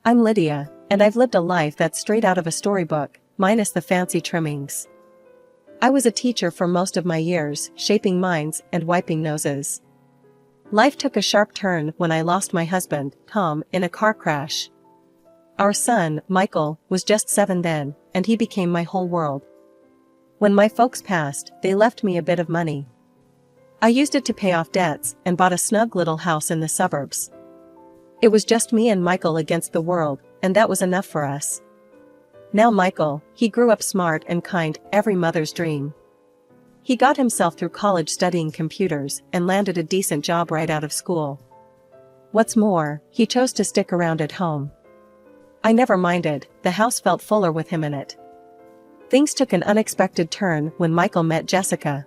I'm Lydia, and I've lived a life that's straight out of a storybook, minus the fancy trimmings. I was a teacher for most of my years, shaping minds and wiping noses. Life took a sharp turn when I lost my husband, Tom, in a car crash. Our son, Michael, was just 7 then, and he became my whole world. When my folks passed, they left me a bit of money. I used it to pay off debts and bought a snug little house in the suburbs. It was just me and Michael against the world, and that was enough for us. Now Michael, he grew up smart and kind, every mother's dream. He got himself through college studying computers and landed a decent job right out of school. What's more, he chose to stick around at home. I never minded, the house felt fuller with him in it. Things took an unexpected turn when Michael met Jessica.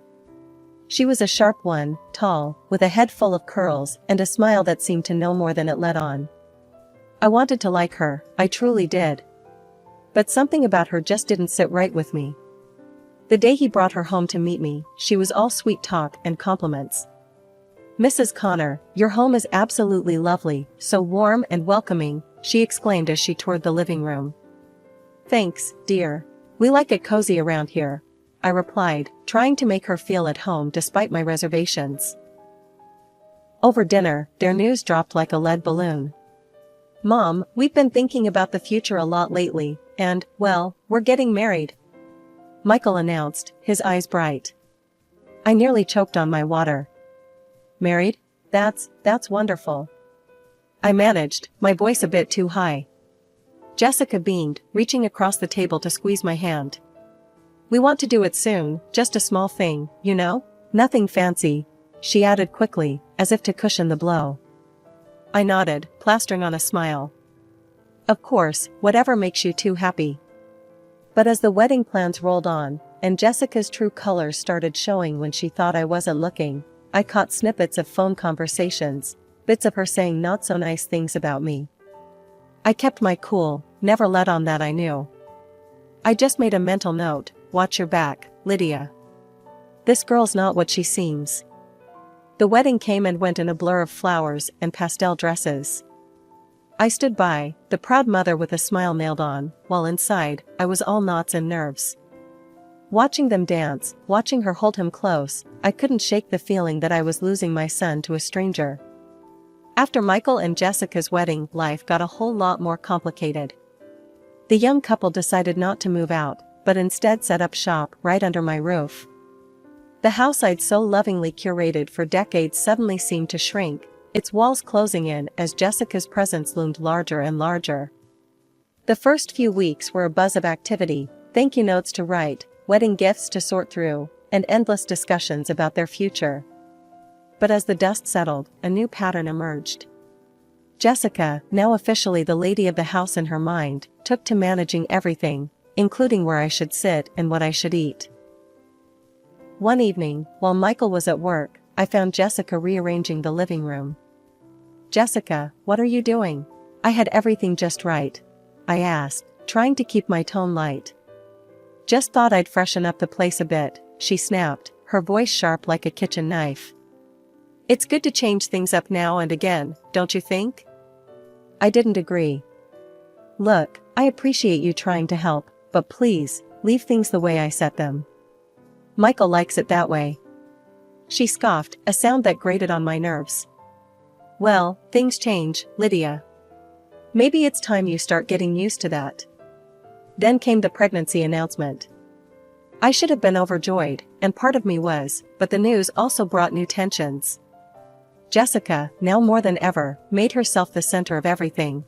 She was a sharp one, tall, with a head full of curls and a smile that seemed to know more than it let on. I wanted to like her, I truly did. But something about her just didn't sit right with me. The day he brought her home to meet me, she was all sweet talk and compliments. "Mrs. Connor, your home is absolutely lovely, so warm and welcoming," she exclaimed as she toured the living room. "Thanks, dear. We like it cozy around here," I replied, trying to make her feel at home despite my reservations. Over dinner, their news dropped like a lead balloon. "Mom, we've been thinking about the future a lot lately, and, well, we're getting married," Michael announced, his eyes bright. I nearly choked on my water. "Married? That's wonderful." I managed, my voice a bit too high. Jessica beamed, reaching across the table to squeeze my hand. "We want to do it soon, just a small thing, you know? Nothing fancy," she added quickly, as if to cushion the blow. I nodded, plastering on a smile. "Of course, whatever makes you two happy." But as the wedding plans rolled on, and Jessica's true colors started showing when she thought I wasn't looking, I caught snippets of phone conversations, bits of her saying not so nice things about me. I kept my cool, never let on that I knew. I just made a mental note, "Watch your back, Lydia. This girl's not what she seems." The wedding came and went in a blur of flowers and pastel dresses. I stood by, the proud mother with a smile nailed on, while inside, I was all knots and nerves. Watching them dance, watching her hold him close, I couldn't shake the feeling that I was losing my son to a stranger. After Michael and Jessica's wedding, life got a whole lot more complicated. The young couple decided not to move out, but instead set up shop right under my roof. The house I'd so lovingly curated for decades suddenly seemed to shrink, its walls closing in as Jessica's presence loomed larger and larger. The first few weeks were a buzz of activity, thank you notes to write, wedding gifts to sort through, and endless discussions about their future. But as the dust settled, a new pattern emerged. Jessica, now officially the lady of the house in her mind, took to managing everything, including where I should sit and what I should eat. One evening, while Michael was at work, I found Jessica rearranging the living room. "Jessica, what are you doing?" "I had everything just right," I asked, trying to keep my tone light. "Just thought I'd freshen up the place a bit," she snapped, her voice sharp like a kitchen knife. "It's good to change things up now and again, don't you think?" I didn't agree. "Look, I appreciate you trying to help, but please, leave things the way I set them. Michael likes it that way." She scoffed, a sound that grated on my nerves. "Well, things change, Lydia. Maybe it's time you start getting used to that." Then came the pregnancy announcement. I should have been overjoyed, and part of me was, but the news also brought new tensions. Jessica, now more than ever, made herself the center of everything.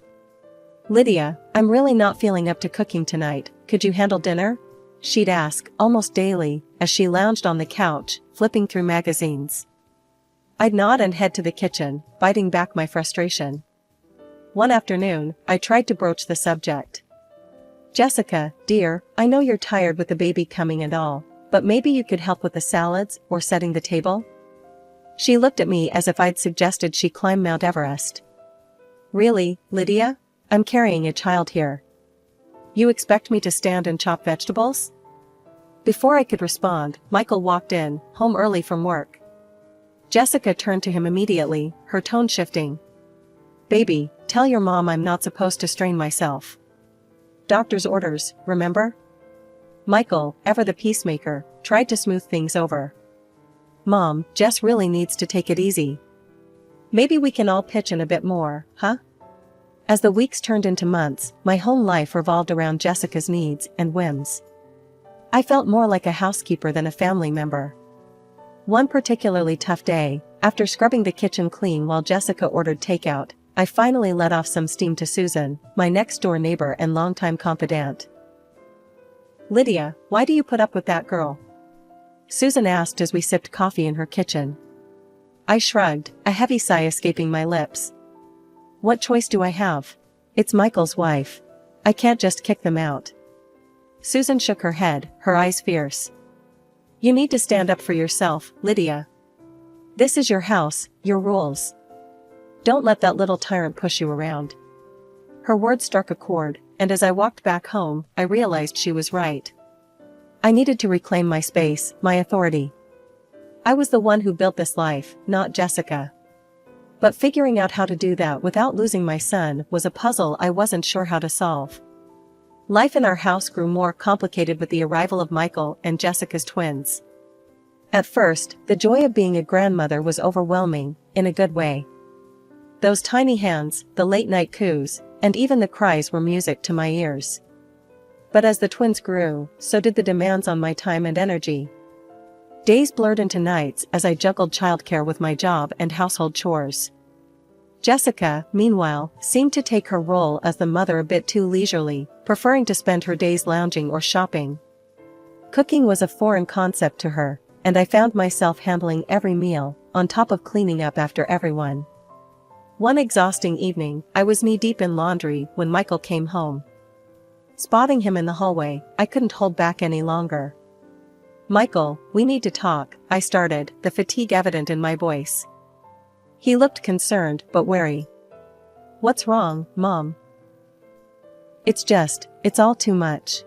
"Lydia, I'm really not feeling up to cooking tonight, could you handle dinner?" she'd ask, almost daily, as she lounged on the couch, flipping through magazines. I'd nod and head to the kitchen, biting back my frustration. One afternoon, I tried to broach the subject. "Jessica, dear, I know you're tired with the baby coming and all, but maybe you could help with the salads or setting the table?" She looked at me as if I'd suggested she climb Mount Everest. "Really, Lydia? I'm carrying a child here. You expect me to stand and chop vegetables?" Before I could respond, Michael walked in, home early from work. Jessica turned to him immediately, her tone shifting. Baby, tell your mom I'm not supposed to strain myself. Doctor's orders, remember? Michael, ever the peacemaker, tried to smooth things over. Mom, Jess really needs to take it easy. Maybe we can all pitch in a bit more, huh? As the weeks turned into months, my home life revolved around Jessica's needs and whims. I felt more like a housekeeper than a family member. One particularly tough day, after scrubbing the kitchen clean while Jessica ordered takeout, I finally let off some steam to Susan, my next-door neighbor and longtime confidant. Lydia, why do you put up with that girl? Susan asked as we sipped coffee in her kitchen. I shrugged, a heavy sigh escaping my lips. What choice do I have? It's Michael's wife. I can't just kick them out. Susan shook her head, her eyes fierce. You need to stand up for yourself, Lydia. This is your house, your rules. Don't let that little tyrant push you around. Her words struck a chord, and as I walked back home, I realized she was right. I needed to reclaim my space, my authority. I was the one who built this life, not Jessica. But figuring out how to do that without losing my son was a puzzle I wasn't sure how to solve. Life in our house grew more complicated with the arrival of Michael and Jessica's twins. At first, the joy of being a grandmother was overwhelming, in a good way. Those tiny hands, the late-night coos, and even the cries were music to my ears. But as the twins grew, so did the demands on my time and energy. Days blurred into nights as I juggled childcare with my job and household chores. Jessica, meanwhile, seemed to take her role as the mother a bit too leisurely, preferring to spend her days lounging or shopping. Cooking was a foreign concept to her, and I found myself handling every meal, on top of cleaning up after everyone. One exhausting evening, I was knee-deep in laundry when Michael came home. Spotting him in the hallway, I couldn't hold back any longer. Michael, we need to talk, I started, the fatigue evident in my voice. He looked concerned, but wary. What's wrong, Mom? It's all too much.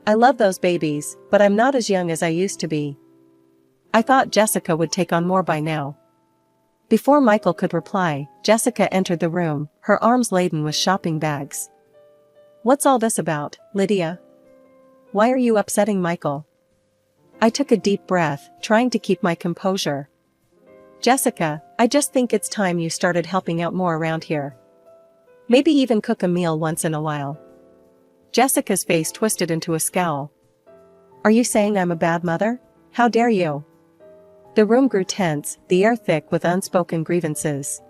I love those babies, but I'm not as young as I used to be. I thought Jessica would take on more by now. Before Michael could reply, Jessica entered the room, her arms laden with shopping bags. What's all this about, Lydia? Why are you upsetting Michael? I took a deep breath, trying to keep my composure. Jessica, I just think it's time you started helping out more around here. Maybe even cook a meal once in a while. Jessica's face twisted into a scowl. Are you saying I'm a bad mother? How dare you? The room grew tense, the air thick with unspoken grievances.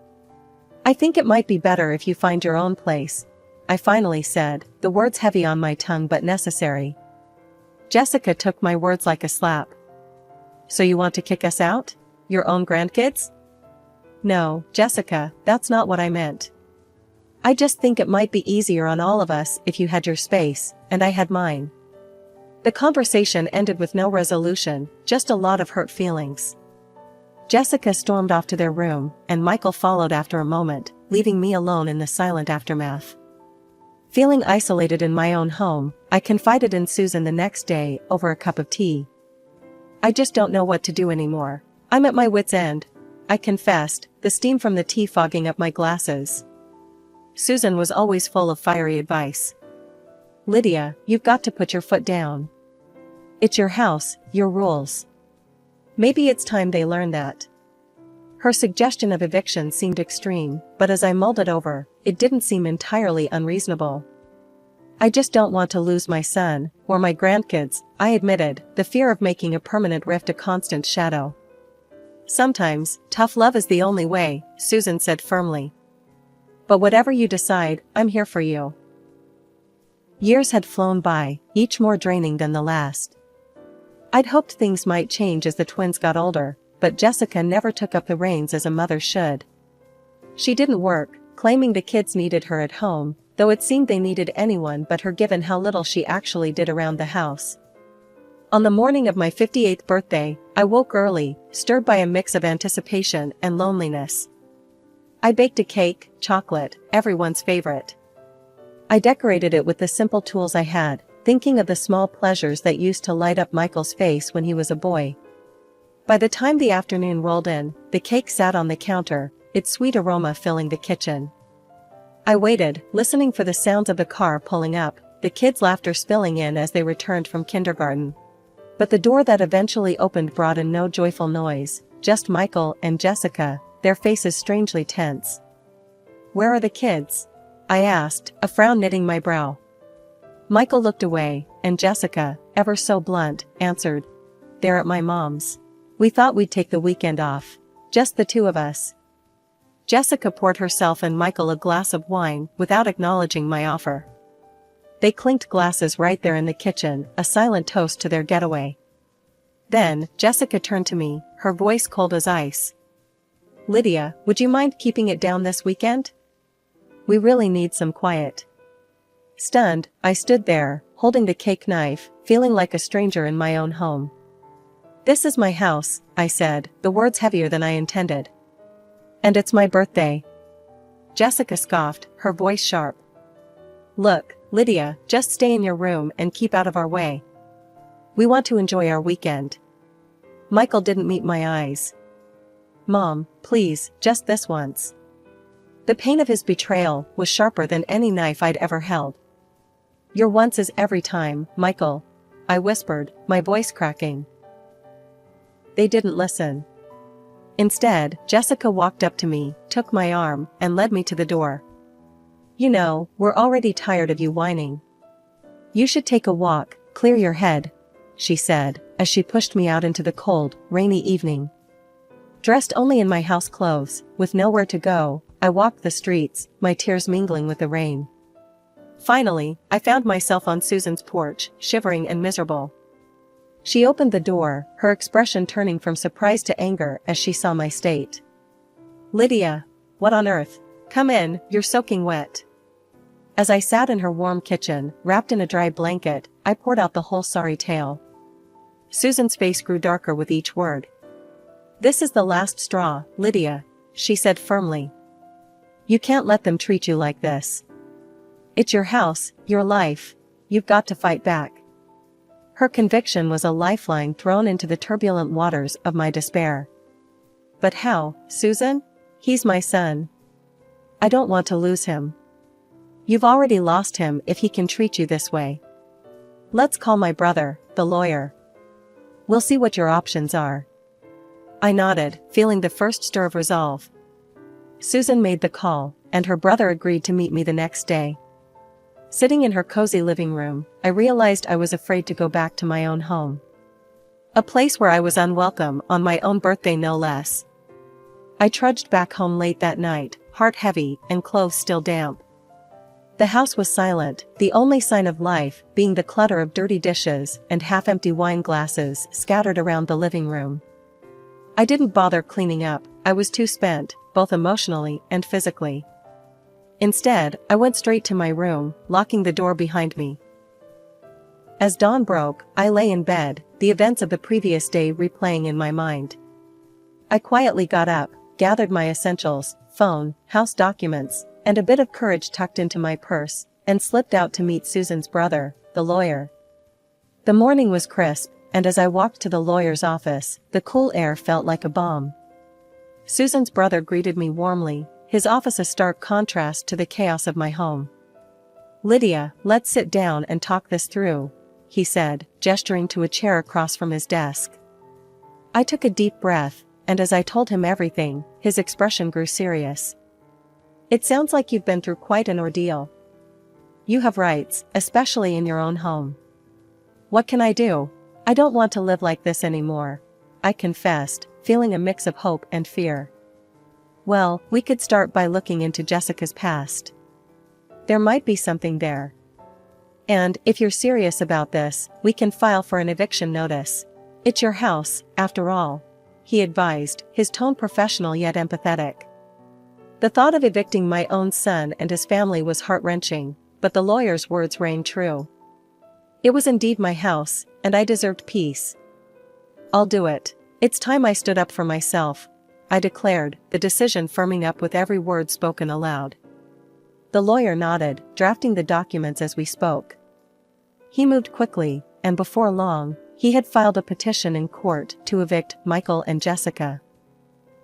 I think it might be better if you find your own place, I finally said, the words heavy on my tongue but necessary. Jessica took my words like a slap. So you want to kick us out? Your own grandkids? No, Jessica, that's not what I meant. I just think it might be easier on all of us if you had your space, and I had mine. The conversation ended with no resolution, just a lot of hurt feelings. Jessica stormed off to their room, and Michael followed after a moment, leaving me alone in the silent aftermath. Feeling isolated in my own home, I confided in Susan the next day over a cup of tea. I just don't know what to do anymore. I'm at my wit's end, I confessed, the steam from the tea fogging up my glasses. Susan was always full of fiery advice. Lydia, you've got to put your foot down. It's your house, your rules. Maybe it's time they learn that. Her suggestion of eviction seemed extreme, but as I mulled it over, it didn't seem entirely unreasonable. I just don't want to lose my son, or my grandkids, I admitted, the fear of making a permanent rift a constant shadow. Sometimes, tough love is the only way, Susan said firmly. But whatever you decide, I'm here for you. Years had flown by, each more draining than the last. I'd hoped things might change as the twins got older, but Jessica never took up the reins as a mother should. She didn't work, claiming the kids needed her at home, though it seemed they needed anyone but her given how little she actually did around the house. On the morning of my 58th birthday, I woke early, stirred by a mix of anticipation and loneliness. I baked a cake, chocolate, everyone's favorite. I decorated it with the simple tools I had, thinking of the small pleasures that used to light up Michael's face when he was a boy. By the time the afternoon rolled in, the cake sat on the counter, its sweet aroma filling the kitchen. I waited, listening for the sounds of the car pulling up, the kids' laughter spilling in as they returned from kindergarten. But the door that eventually opened brought in no joyful noise, just Michael and Jessica, their faces strangely tense. "Where are the kids?" I asked, a frown knitting my brow. Michael looked away, and Jessica, ever so blunt, answered, "They're at my mom's. We thought we'd take the weekend off. Just the two of us." Jessica poured herself and Michael a glass of wine without acknowledging my offer. They clinked glasses right there in the kitchen, a silent toast to their getaway. Then, Jessica turned to me, her voice cold as ice. "Lydia, would you mind keeping it down this weekend? We really need some quiet." Stunned, I stood there, holding the cake knife, feeling like a stranger in my own home. "This is my house," I said, the words heavier than I intended. "And it's my birthday." Jessica scoffed, her voice sharp. "Look, Lydia, just stay in your room and keep out of our way. We want to enjoy our weekend." Michael didn't meet my eyes. "Mom, please, just this once." The pain of his betrayal was sharper than any knife I'd ever held. "Your once is every time, Michael," I whispered, my voice cracking. They didn't listen. Instead, Jessica walked up to me, took my arm, and led me to the door. "You know, we're already tired of you whining. You should take a walk, clear your head," she said, as she pushed me out into the cold, rainy evening. Dressed only in my house clothes, with nowhere to go, I walked the streets, my tears mingling with the rain. Finally, I found myself on Susan's porch, shivering and miserable. She opened the door, her expression turning from surprise to anger as she saw my state. "Lydia, what on earth? Come in, you're soaking wet." As I sat in her warm kitchen, wrapped in a dry blanket, I poured out the whole sorry tale. Susan's face grew darker with each word. "This is the last straw, Lydia," she said firmly. "You can't let them treat you like this. It's your house, your life. You've got to fight back." Her conviction was a lifeline thrown into the turbulent waters of my despair. "But how, Susan? He's my son. I don't want to lose him." "You've already lost him if he can treat you this way. Let's call my brother, the lawyer. We'll see what your options are." I nodded, feeling the first stir of resolve. Susan made the call, and her brother agreed to meet me the next day. Sitting in her cozy living room, I realized I was afraid to go back to my own home. A place where I was unwelcome on my own birthday no less. I trudged back home late that night, heart heavy and clothes still damp. The house was silent, the only sign of life being the clutter of dirty dishes and half-empty wine glasses scattered around the living room. I didn't bother cleaning up, I was too spent, both emotionally and physically. Instead, I went straight to my room, locking the door behind me. As dawn broke, I lay in bed, the events of the previous day replaying in my mind. I quietly got up, gathered my essentials, phone, house documents, and a bit of courage tucked into my purse, and slipped out to meet Susan's brother, the lawyer. The morning was crisp, and as I walked to the lawyer's office, the cool air felt like a balm. Susan's brother greeted me warmly, his office a stark contrast to the chaos of my home. "Lydia, let's sit down and talk this through," he said, gesturing to a chair across from his desk. I took a deep breath, and as I told him everything, his expression grew serious. "It sounds like you've been through quite an ordeal. You have rights, especially in your own home. What can I do? I don't want to live like this anymore," I confessed, feeling a mix of hope and fear. "Well, we could start by looking into Jessica's past. There might be something there. And, if you're serious about this, we can file for an eviction notice. It's your house, after all," he advised, his tone professional yet empathetic. The thought of evicting my own son and his family was heart-wrenching, but the lawyer's words rang true. It was indeed my house, and I deserved peace. "I'll do it. It's time I stood up for myself," I declared, the decision firming up with every word spoken aloud. The lawyer nodded, drafting the documents as we spoke. He moved quickly, and before long, he had filed a petition in court to evict Michael and Jessica.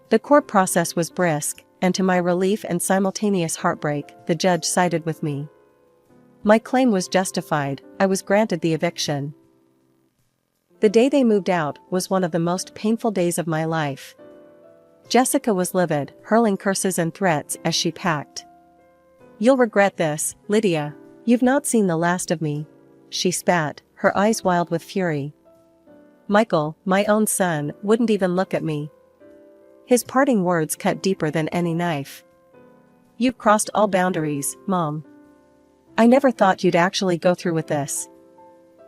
The court process was brisk, and to my relief and simultaneous heartbreak, the judge sided with me. My claim was justified. I was granted the eviction. The day they moved out was one of the most painful days of my life. Jessica was livid, hurling curses and threats as she packed. "You'll regret this, Lydia. You've not seen the last of me," she spat, her eyes wild with fury. Michael, my own son, wouldn't even look at me. His parting words cut deeper than any knife. "You've crossed all boundaries, Mom. I never thought you'd actually go through with this."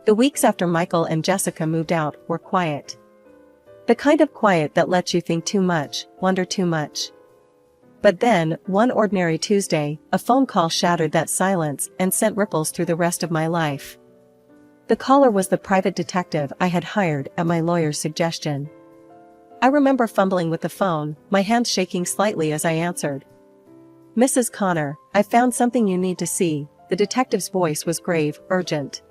The weeks after Michael and Jessica moved out were quiet. The kind of quiet that lets you think too much, wonder too much. But then, one ordinary Tuesday, a phone call shattered that silence and sent ripples through the rest of my life. The caller was the private detective I had hired at my lawyer's suggestion. I remember fumbling with the phone, my hands shaking slightly as I answered. "Mrs. Connor, I found something you need to see." The detective's voice was grave, urgent.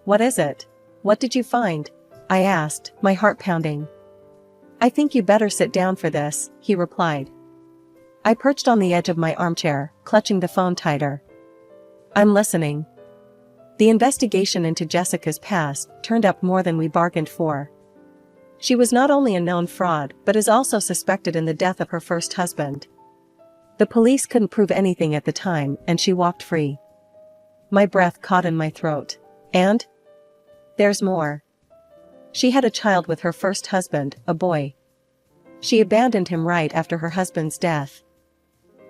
"What is it? What did you find?" I asked, my heart pounding. "I think you better sit down for this," he replied. I perched on the edge of my armchair, clutching the phone tighter. "I'm listening." The investigation into Jessica's past turned up more than we bargained for. She was not only a known fraud but is also suspected in the death of her first husband. The police couldn't prove anything at the time and she walked free. My breath caught in my throat. And? There's more. She had a child with her first husband, a boy. She abandoned him right after her husband's death.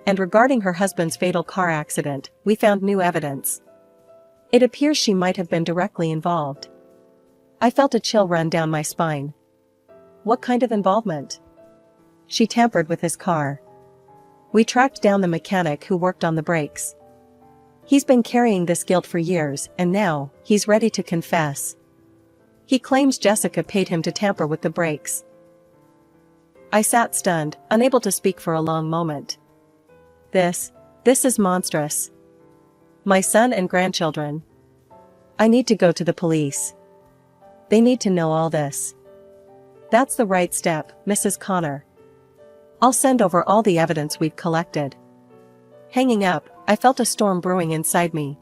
And regarding her husband's fatal car accident, we found new evidence. It appears she might have been directly involved. I felt a chill run down my spine. What kind of involvement? She tampered with his car. We tracked down the mechanic who worked on the brakes. He's been carrying this guilt for years, and now, he's ready to confess. He claims Jessica paid him to tamper with the brakes. I sat stunned, unable to speak for a long moment. This is monstrous. My son and grandchildren. I need to go to the police. They need to know all this. That's the right step, Mrs. Connor. I'll send over all the evidence we've collected. Hanging up, I felt a storm brewing inside me.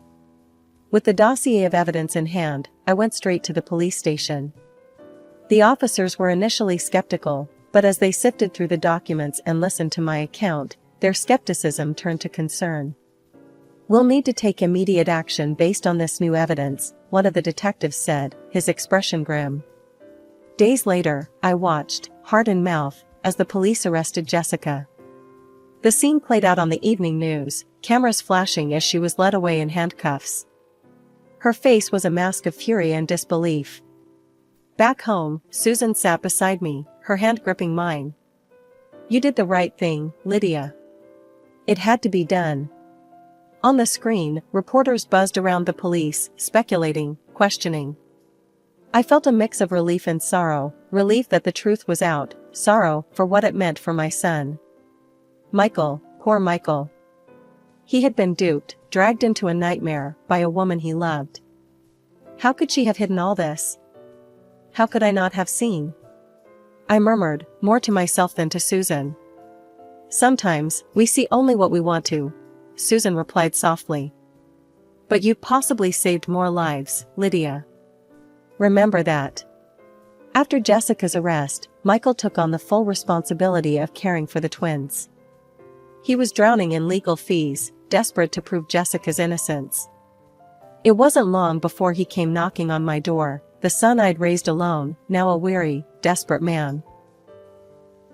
With the dossier of evidence in hand, I went straight to the police station. The officers were initially skeptical, but as they sifted through the documents and listened to my account, their skepticism turned to concern. "We'll need to take immediate action based on this new evidence," one of the detectives said, his expression grim. Days later, I watched, heart in mouth, as the police arrested Jessica. The scene played out on the evening news, cameras flashing as she was led away in handcuffs. Her face was a mask of fury and disbelief. Back home, Susan sat beside me, her hand gripping mine. "You did the right thing, Lydia. It had to be done." On the screen, reporters buzzed around the police, speculating, questioning. I felt a mix of relief and sorrow, relief that the truth was out, sorrow for what it meant for my son. Michael, poor Michael. He had been duped, dragged into a nightmare, by a woman he loved. How could she have hidden all this? How could I not have seen? I murmured, more to myself than to Susan. "Sometimes, we see only what we want to," Susan replied softly. "But you've possibly saved more lives, Lydia. Remember that." After Jessica's arrest, Michael took on the full responsibility of caring for the twins. He was drowning in legal fees, desperate to prove Jessica's innocence. It wasn't long before he came knocking on my door, the son I'd raised alone, now a weary, desperate man.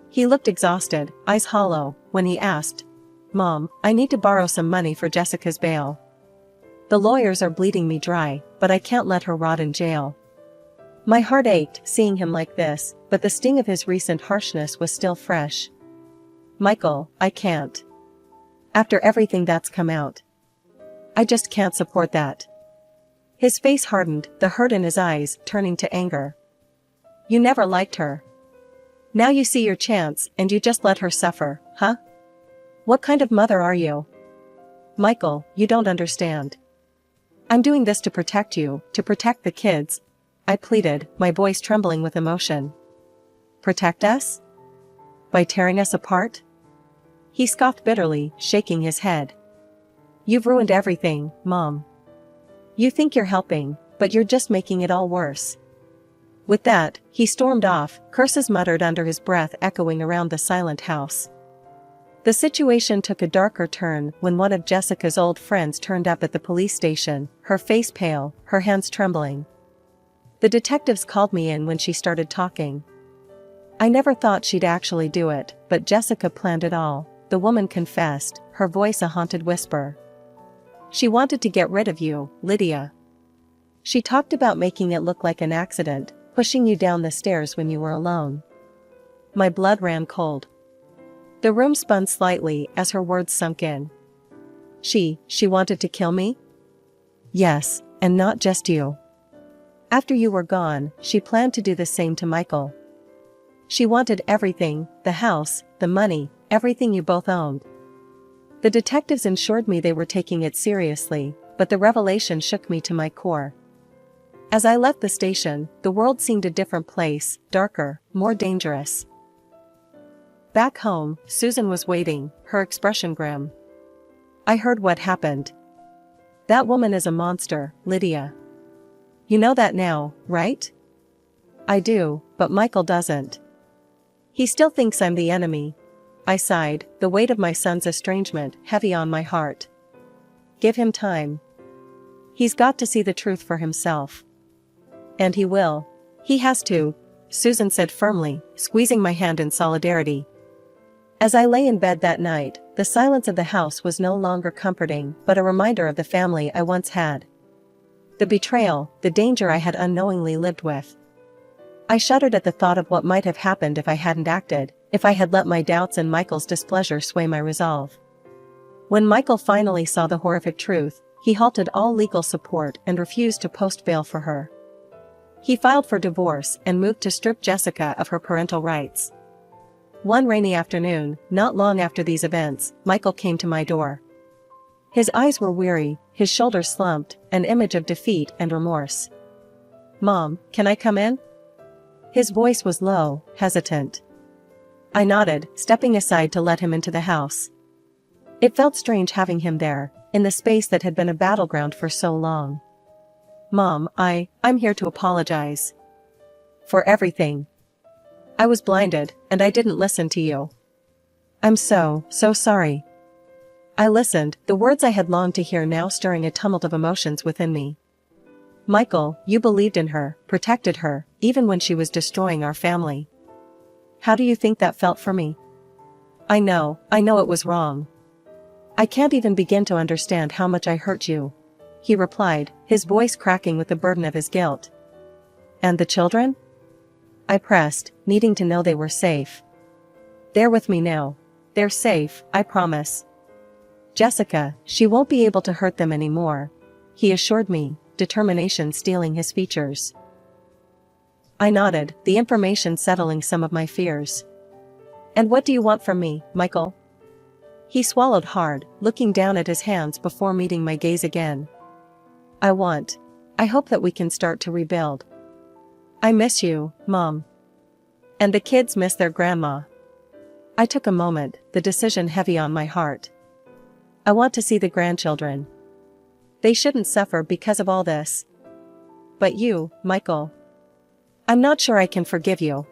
He looked exhausted, eyes hollow, when he asked, "Mom, I need to borrow some money for Jessica's bail. The lawyers are bleeding me dry, but I can't let her rot in jail." My heart ached seeing him like this, but the sting of his recent harshness was still fresh. "Michael, I can't. After everything that's come out. I just can't support that." His face hardened, the hurt in his eyes turning to anger. "You never liked her. Now you see your chance and you just let her suffer, huh? What kind of mother are you? Michael, you don't understand. I'm doing this to protect you, to protect the kids," I pleaded, my voice trembling with emotion. "Protect us? By tearing us apart?" He scoffed bitterly, shaking his head. You've ruined everything, Mom. You think you're helping, but you're just making it all worse. With that, he stormed off, curses muttered under his breath echoing around the silent house. The situation took a darker turn when one of Jessica's old friends turned up at the police station, her face pale, her hands trembling. The detectives called me in when she started talking. I never thought she'd actually do it, but Jessica planned it all, the woman confessed, her voice a haunted whisper. She wanted to get rid of you, Lydia. She talked about making it look like an accident, pushing you down the stairs when you were alone. My blood ran cold. The room spun slightly as her words sunk in. She wanted to kill me? Yes, and not just you. After you were gone, she planned to do the same to Michael. She wanted everything, the house, the money, everything you both owned. The detectives assured me they were taking it seriously, but the revelation shook me to my core. As I left the station, the world seemed a different place, darker, more dangerous. Back home, Susan was waiting, her expression grim. I heard what happened. That woman is a monster, Lydia. You know that now, right? I do, but Michael doesn't. He still thinks I'm the enemy. I sighed, the weight of my son's estrangement heavy on my heart. Give him time. He's got to see the truth for himself. And he will. He has to, Susan said firmly, squeezing my hand in solidarity. As I lay in bed that night, the silence of the house was no longer comforting, but a reminder of the family I once had. The betrayal, the danger I had unknowingly lived with. I shuddered at the thought of what might have happened if I hadn't acted, if I had let my doubts and Michael's displeasure sway my resolve. When Michael finally saw the horrific truth, he halted all legal support and refused to post bail for her. He filed for divorce and moved to strip Jessica of her parental rights. One rainy afternoon, not long after these events, Michael came to my door. His eyes were weary, his shoulders slumped, an image of defeat and remorse. Mom, can I come in? His voice was low, hesitant. I nodded, stepping aside to let him into the house. It felt strange having him there, in the space that had been a battleground for so long. Mom, I'm here to apologize. For everything. I was blinded, and I didn't listen to you. I'm so sorry. I listened, the words I had longed to hear now stirring a tumult of emotions within me. Michael, you believed in her, protected her, even when she was destroying our family. How do you think that felt for me? I know it was wrong. I can't even begin to understand how much I hurt you, he replied, his voice cracking with the burden of his guilt. And the children? I pressed, needing to know they were safe. They're with me now. They're safe, I promise. Jessica, she won't be able to hurt them anymore, he assured me, determination stealing his features. I nodded, the information settling some of my fears. And what do you want from me, Michael? He swallowed hard, looking down at his hands before meeting my gaze again. I hope that we can start to rebuild. I miss you, Mom. And the kids miss their grandma. I took a moment, the decision heavy on my heart. I want to see the grandchildren. They shouldn't suffer because of all this. But you, Michael. I'm not sure I can forgive you.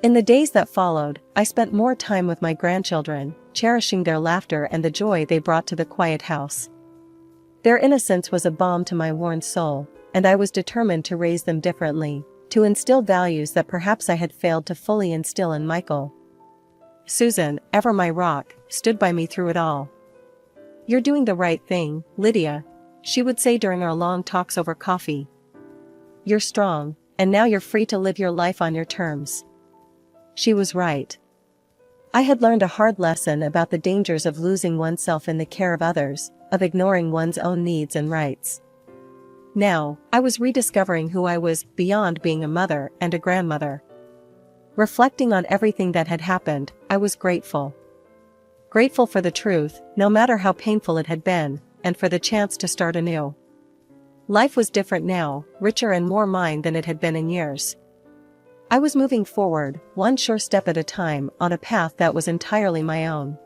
In the days that followed, I spent more time with my grandchildren, cherishing their laughter and the joy they brought to the quiet house. Their innocence was a balm to my worn soul, and I was determined to raise them differently, to instill values that perhaps I had failed to fully instill in Michael. Susan, ever my rock, stood by me through it all. You're doing the right thing, Lydia, she would say during our long talks over coffee. You're strong, and now you're free to live your life on your terms. She was right. I had learned a hard lesson about the dangers of losing oneself in the care of others, of ignoring one's own needs and rights. Now, I was rediscovering who I was beyond being a mother and a grandmother. Reflecting on everything that had happened, I was grateful. Grateful for the truth, no matter how painful it had been, and for the chance to start anew. Life was different now, richer and more mine than it had been in years. I was moving forward, one sure step at a time, on a path that was entirely my own.